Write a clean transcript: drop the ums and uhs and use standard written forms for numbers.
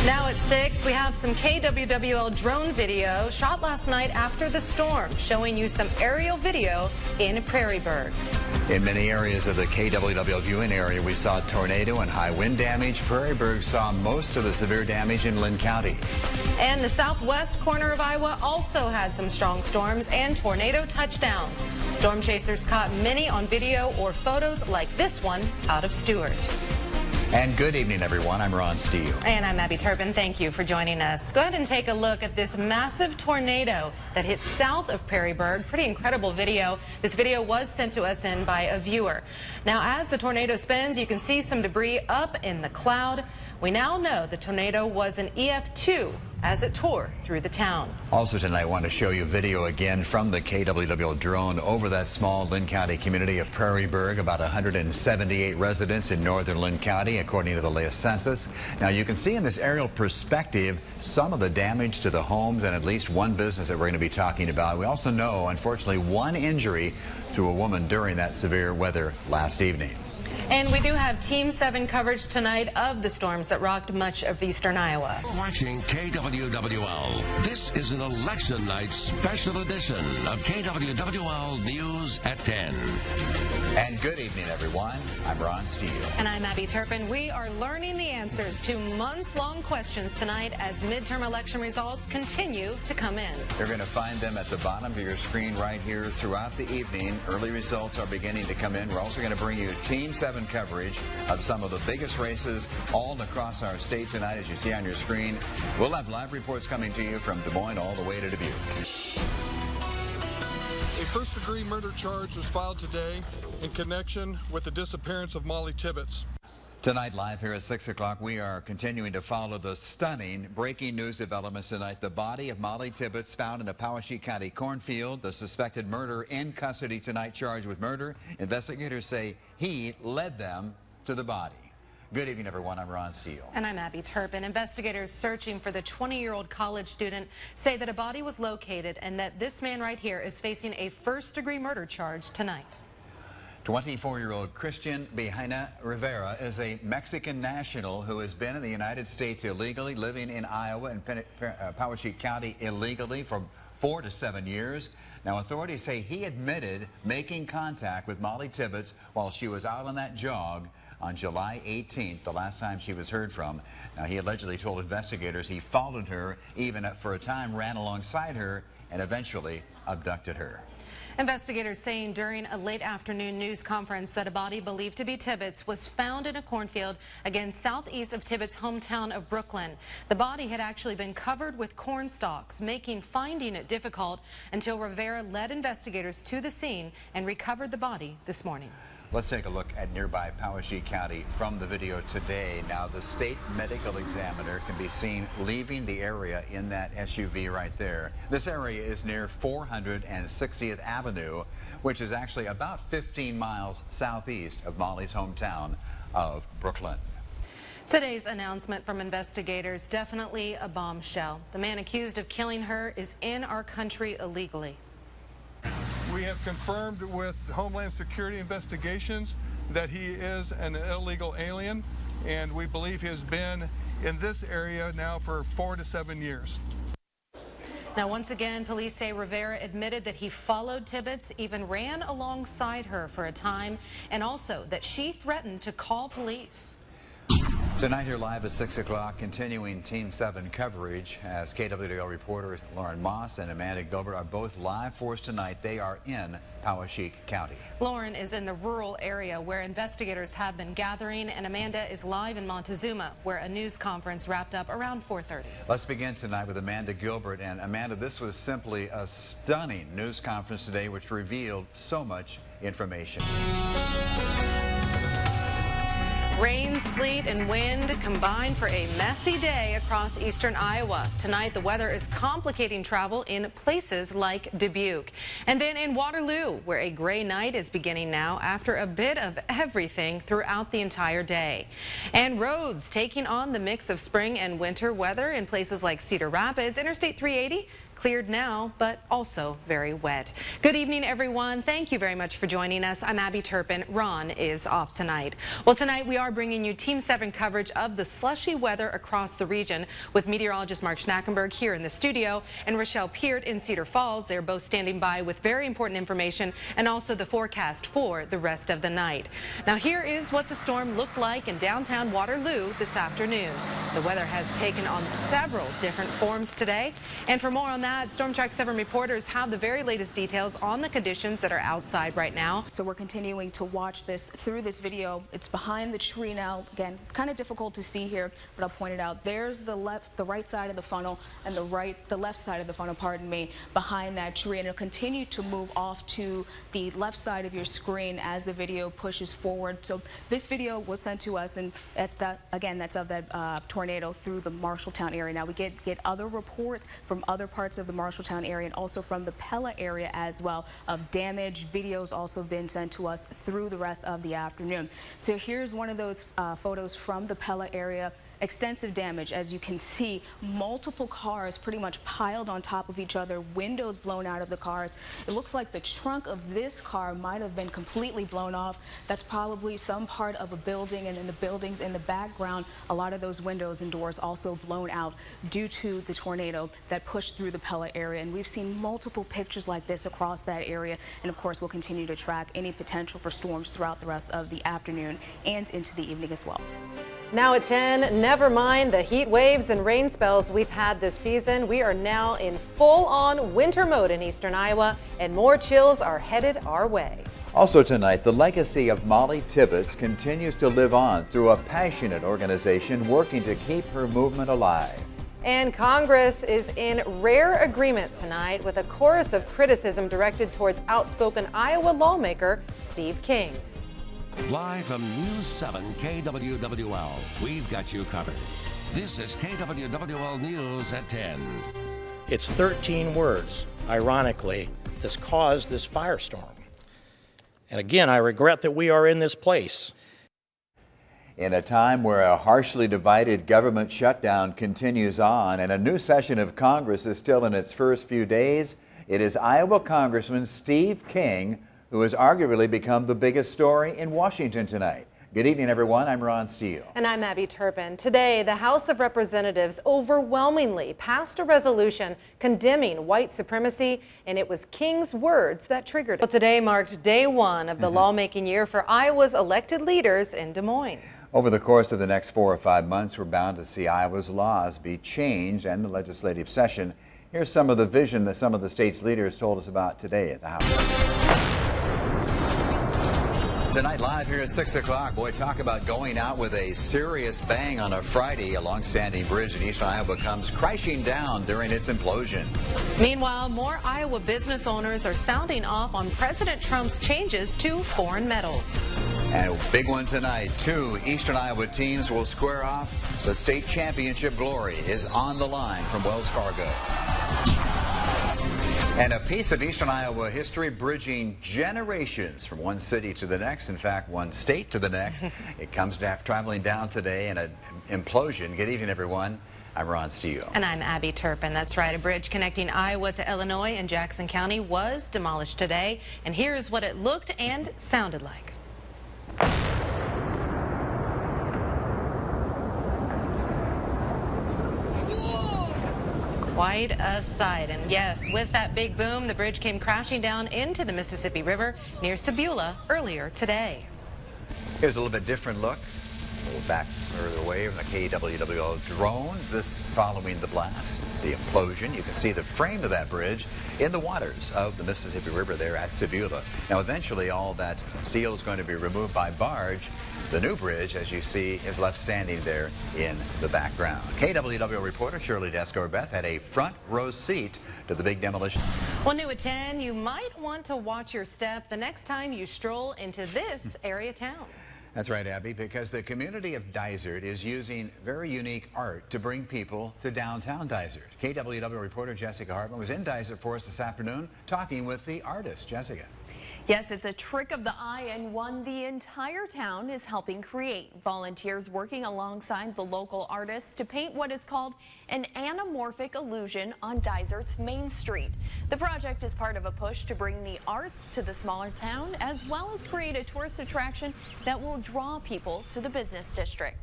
Now at 6, we have some KWWL drone video shot last night after the storm, showing you some aerial video in Prairieburg. In many areas of the KWWL viewing area, we saw tornado and high wind damage. Prairieburg saw most of the severe damage in Linn County. And the southwest corner of Iowa also had some strong storms and tornado touchdowns. Storm chasers caught many on video or photos like this one out of Stewart. And good evening, everyone. I'm Ron Steele. And I'm Abby Turpin. Thank you for joining us. Go ahead and take a look at this massive tornado that hit south of Prairieburg. Pretty incredible video. This video was sent to us in by a viewer. Now, as the tornado spins, you can see some debris up in the cloud. We now know the tornado was an EF2 as it tore through the town. Also tonight, I want to show you video again from the KWWL drone over that small Linn County community of Prairieburg. About 178 residents in northern Linn County, according to the latest census. Now, you can see in this aerial perspective some of the damage to the homes and at least one business that we're going to be talking about. We also know, unfortunately, one injury to a woman during that severe weather last evening. And we do have Team 7 coverage tonight of the storms that rocked much of eastern Iowa. Watching KWWL. This is an election night special edition of KWWL News at 10. And good evening, everyone. I'm Ron Steele. And I'm Abby Turpin. We are learning the answers to months-long questions tonight as midterm election results continue to come in. You're going to find them at the bottom of your screen right here throughout the evening. Early results are beginning to come in. We're also going to bring you Team 7 coverage of some of the biggest races all across our state tonight, as you see on your screen. We'll have live reports coming to you from Des Moines all the way to Dubuque. A first-degree murder charge was filed today in connection with the disappearance of Molly Tibbetts. Tonight, live here at 6 o'clock, we are continuing to follow the stunning breaking news developments tonight. The body of Molly Tibbetts found in a Poweshiek County cornfield. The suspected murderer in custody tonight, charged with murder. Investigators say he led them to the body. Good evening, everyone. I'm Ron Steele. And I'm Abby Turpin. Investigators searching for the 20-year-old college student say that a body was located and that this man right here is facing a first-degree murder charge tonight. 24-year-old Christian Behaina Rivera is a Mexican national who has been in the United States illegally, living in Iowa and Poweshiek County illegally for 4 to 7 years. Now, authorities say he admitted making contact with Molly Tibbetts while she was out on that jog on July 18th, the last time she was heard from. Now, he allegedly told investigators he followed her, even for a time ran alongside her, and eventually abducted her. Investigators saying during a late afternoon news conference that a body believed to be Tibbetts was found in a cornfield, again southeast of Tibbetts' hometown of Brooklyn. The body had actually been covered with corn stalks, making finding it difficult until Rivera led investigators to the scene and recovered the body this morning. Let's take a look at nearby Poweshiek County from the video today. Now, the state medical examiner can be seen leaving the area in that SUV right there. This area is near 460th Avenue, which is actually about 15 miles southeast of Molly's hometown of Brooklyn. Today's announcement from investigators, definitely a bombshell. The man accused of killing her is in our country illegally. We have confirmed with Homeland Security investigations that he is an illegal alien, and we believe he has been in this area now for 4 to 7 years. Now, once again, police say Rivera admitted that he followed Tibbetts, even ran alongside her for a time, and also that she threatened to call police. Tonight here live at 6 o'clock, continuing Team 7 coverage as KWWL reporters Lauren Moss and Amanda Gilbert are both live for us tonight. They are in Poweshiek County. Lauren is in the rural area where investigators have been gathering, and Amanda is live in Montezuma, where a news conference wrapped up around 4:30. Let's begin tonight with Amanda Gilbert. And Amanda, this was simply a stunning news conference today which revealed so much information. Rain, sleet, and wind combined for a messy day across eastern Iowa. Tonight, the weather is complicating travel in places like Dubuque. And then in Waterloo, where a gray night is beginning now after a bit of everything throughout the entire day. And roads taking on the mix of spring and winter weather in places like Cedar Rapids. Interstate 380 cleared now, but also very wet. Good evening, everyone. Thank you very much for joining us. I'm Abby Turpin. Ron is off tonight. Well, tonight we are bringing you Team 7 coverage of the slushy weather across the region with meteorologist Mark Schnackenberg here in the studio and Rochelle Peart in Cedar Falls. They're both standing by with very important information and also the forecast for the rest of the night. Now, here is what the storm looked like in downtown Waterloo this afternoon. The weather has taken on several different forms today. And for more on that, Storm Track 7 reporters have the very latest details on the conditions that are outside right now. So we're continuing to watch this through this video. It's behind the tree now. Again, kind of difficult to see here, but I'll point it out. There's the right side of the funnel and the left side of the funnel, pardon me, behind that tree. And it'll continue to move off to the left side of your screen as the video pushes forward. So this video was sent to us, and that's of that tornado through the Marshalltown area. Now we get other reports from other parts of the Marshalltown area and also from the Pella area as well of damage. Videos also been sent to us through the rest of the afternoon. So here's one of those photos from the Pella area. Extensive damage, as you can see, multiple cars pretty much piled on top of each other, windows blown out of the cars. It looks like the trunk of this car might have been completely blown off. That's probably some part of a building, and in the buildings in the background, a lot of those windows and doors also blown out due to the tornado that pushed through the Pella area. And we've seen multiple pictures like this across that area, and of course we'll continue to track any potential for storms throughout the rest of the afternoon and into the evening as well. Now at 10, never mind the heat waves and rain spells we've had this season. We are now in full-on winter mode in eastern Iowa, and more chills are headed our way. Also tonight, the legacy of Molly Tibbetts continues to live on through a passionate organization working to keep her movement alive. And Congress is in rare agreement tonight with a chorus of criticism directed towards outspoken Iowa lawmaker Steve King. Live from News 7 KWWL, we've got you covered. This is KWWL News at 10. It's 13 words, ironically, that's caused this firestorm. And again, I regret that we are in this place. In a time where a harshly divided government shutdown continues on and a new session of Congress is still in its first few days, it is Iowa Congressman Steve King who has arguably become the biggest story in Washington tonight. Good evening, everyone. I'm Ron Steele. And I'm Abby Turpin. Today, the House of Representatives overwhelmingly passed a resolution condemning white supremacy, and it was King's words that triggered it. Well, today marked day one of the lawmaking year for Iowa's elected leaders in Des Moines. Over the course of the next 4 or 5 months, we're bound to see Iowa's laws be changed and the legislative session. Here's some of the vision that some of the state's leaders told us about today at the House. Tonight live here at 6 o'clock, boy, talk about going out with a serious bang on a Friday. A long-standing bridge in eastern Iowa comes crashing down during its implosion. Meanwhile, more Iowa business owners are sounding off on President Trump's changes to foreign metals. And a big one tonight, 2 eastern Iowa teams will square off. The state championship glory is on the line from Wells Fargo. And a piece of eastern Iowa history bridging generations from one city to the next, in fact, one state to the next. It comes after traveling down today in an implosion. Good evening, everyone. I'm Ron Steele. And I'm Abby Turpin. That's right. A bridge connecting Iowa to Illinois in Jackson County was demolished today. And here's what it looked and sounded like. Quite a sight. And yes, with that big boom, the bridge came crashing down into the Mississippi River near Sebula earlier today. Here's a little bit different look. A little back further away from the KWWL drone. This following the blast, the implosion. You can see the frame of that bridge in the waters of the Mississippi River there at Sebula. Now, eventually, all that steel is going to be removed by barge. The new bridge, as you see, is left standing there in the background. KWWL reporter Shirley Desco-Beth had a front row seat to the big demolition. Well, new at 10, you might want to watch your step the next time you stroll into this area town. That's right, Abby, because the community of Dysart is using very unique art to bring people to downtown Dysart. KWWL reporter Jessica Hartman was in Dysart for us this afternoon talking with the artist. Jessica. Yes, it's a trick of the eye and one the entire town is helping create. Volunteers working alongside the local artists to paint what is called an anamorphic illusion on Dysart's Main Street. The project is part of a push to bring the arts to the smaller town, as well as create a tourist attraction that will draw people to the business district.